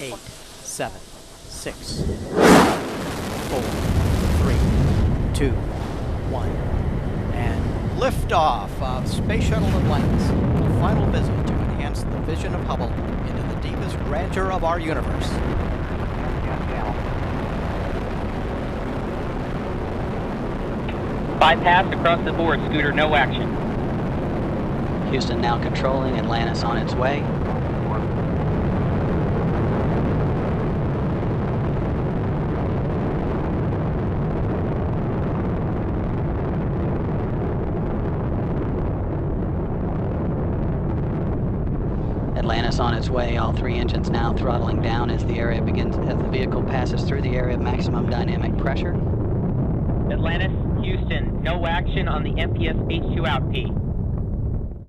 8, 7, 6, 5, 4, 3, 2, 1, and liftoff of Space Shuttle Atlantis, a final visit to enhance the vision of Hubble into the deepest grandeur of our universe. Bypass across the board, Scooter, no action. Houston now controlling, Atlantis on its way. Atlantis on its way, all three engines now throttling down as the vehicle passes through the area of maximum dynamic pressure. Atlantis, Houston, no action on the MPS H2 out P.